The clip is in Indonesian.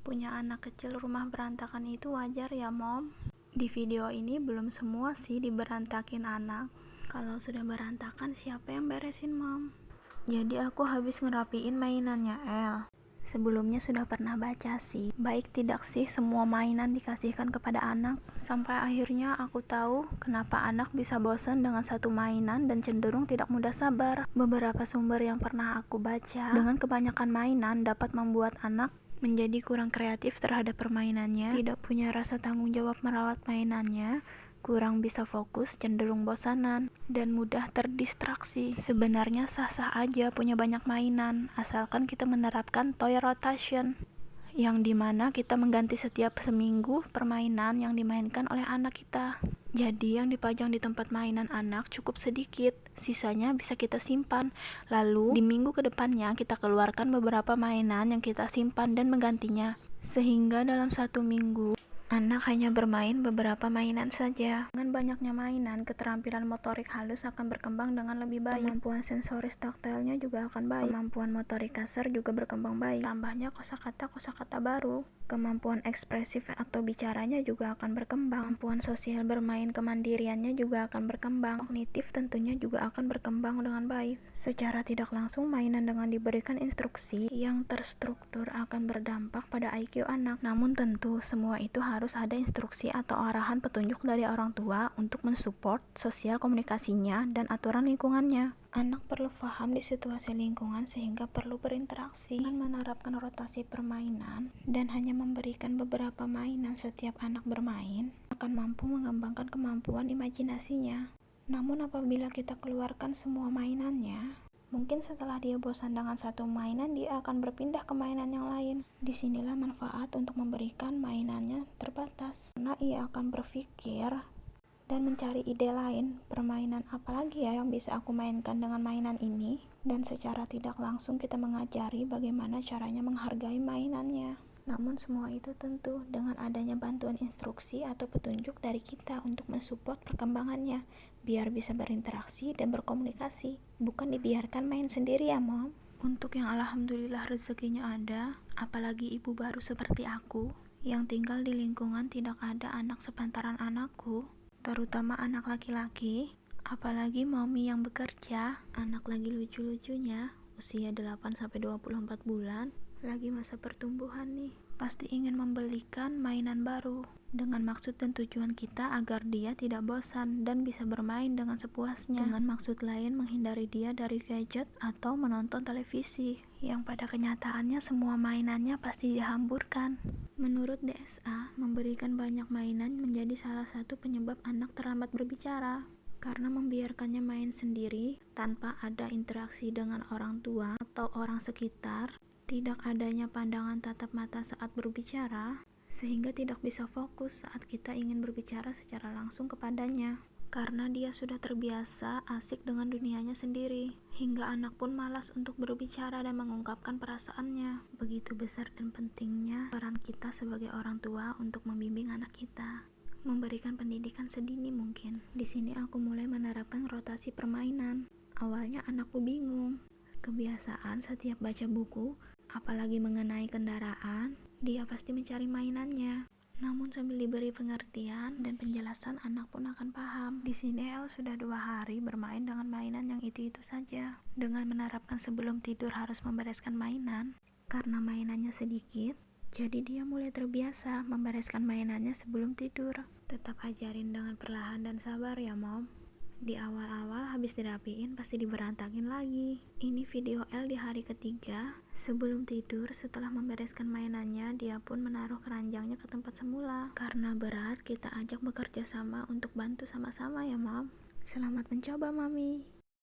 Punya anak kecil rumah berantakan itu wajar ya, Mom? Di video ini belum semua sih diberantakin anak. Kalau sudah berantakan, siapa yang beresin, Mom? Jadi aku habis ngerapiin mainannya El. Sebelumnya sudah pernah baca sih, baik tidak sih semua mainan dikasihkan kepada anak. Sampai akhirnya aku tahu kenapa anak bisa bosan dengan satu mainan dan cenderung tidak mudah sabar. Beberapa sumber yang pernah aku baca, dengan kebanyakan mainan dapat membuat anak menjadi kurang kreatif terhadap permainannya, tidak punya rasa tanggung jawab merawat mainannya, kurang bisa fokus, cenderung bosanan, dan mudah terdistraksi. Sebenarnya sah-sah aja punya banyak mainan, asalkan kita menerapkan toy rotation, yang dimana kita mengganti setiap seminggu permainan yang dimainkan oleh anak kita. Jadi yang dipajang di tempat mainan anak cukup sedikit, sisanya bisa kita simpan. Lalu di minggu kedepannya kita keluarkan beberapa mainan yang kita simpan dan menggantinya. Sehingga dalam satu minggu anak hanya bermain beberapa mainan saja. Dengan banyaknya mainan, keterampilan motorik halus akan berkembang dengan lebih baik. Kemampuan sensoris taktilnya juga akan baik. Kemampuan motorik kasar juga berkembang baik. Tambahnya kosakata baru. Kemampuan ekspresif atau bicaranya juga akan berkembang. Kemampuan sosial bermain kemandiriannya juga akan berkembang. Kognitif tentunya juga akan berkembang dengan baik. Secara tidak langsung, mainan dengan diberikan instruksi yang terstruktur akan berdampak pada IQ anak. Namun tentu semua itu harus ada instruksi atau arahan petunjuk dari orang tua untuk mensupport sosial komunikasinya dan aturan lingkungannya. Anak perlu paham di situasi lingkungan sehingga perlu berinteraksi. Dengan menerapkan rotasi permainan dan hanya memberikan beberapa mainan setiap anak bermain, akan mampu mengembangkan kemampuan imajinasinya. Namun apabila kita keluarkan semua mainannya, mungkin setelah dia bosan dengan satu mainan, dia akan berpindah ke mainan yang lain. Disinilah manfaat untuk memberikan mainannya terbatas, karena ia akan berpikir dan mencari ide lain, permainan apa lagi ya yang bisa aku mainkan dengan mainan ini, dan secara tidak langsung kita mengajari bagaimana caranya menghargai mainannya. Namun semua itu tentu dengan adanya bantuan instruksi atau petunjuk dari kita untuk mensupport perkembangannya, biar bisa berinteraksi dan berkomunikasi, bukan dibiarkan main sendiri ya, Mom. Untuk yang alhamdulillah rezekinya ada, apalagi ibu baru seperti aku, yang tinggal di lingkungan tidak ada anak sepantaran anakku, terutama anak laki-laki, apalagi mami yang bekerja, anak lagi lucu-lucunya, usia 8-24 bulan, lagi masa pertumbuhan nih, pasti ingin membelikan mainan baru, dengan maksud dan tujuan kita agar dia tidak bosan dan bisa bermain dengan sepuasnya, dengan maksud lain menghindari dia dari gadget atau menonton televisi, yang pada kenyataannya semua mainannya pasti dihamburkan. Menurut DSA, memberikan banyak mainan menjadi salah satu penyebab anak terlambat berbicara, karena membiarkannya main sendiri tanpa ada interaksi dengan orang tua atau orang sekitar, tidak adanya pandangan tatap mata saat berbicara, sehingga tidak bisa fokus saat kita ingin berbicara secara langsung kepadanya. Karena dia sudah terbiasa asik dengan dunianya sendiri, hingga anak pun malas untuk berbicara dan mengungkapkan perasaannya. Begitu besar dan pentingnya peran kita sebagai orang tua untuk membimbing anak kita, memberikan pendidikan sedini mungkin. Di sini aku mulai menerapkan rotasi permainan. Awalnya anakku bingung, kebiasaan setiap baca buku, apalagi mengenai kendaraan, dia pasti mencari mainannya. Namun sambil diberi pengertian dan penjelasan, anak pun akan paham. Di sini El sudah 2 hari bermain dengan mainan yang itu-itu saja. Dengan menerapkan sebelum tidur harus membereskan mainan, karena mainannya sedikit, jadi dia mulai terbiasa membereskan mainannya sebelum tidur. Tetap ajarin dengan perlahan dan sabar ya, Mom. Di awal-awal habis dirapiin pasti diberantakin lagi. Ini video El di hari ketiga. Sebelum tidur, setelah membereskan mainannya, dia pun menaruh keranjangnya ke tempat semula. Karena berat, kita ajak bekerja sama untuk bantu sama-sama ya, Mom. Selamat mencoba, Mami.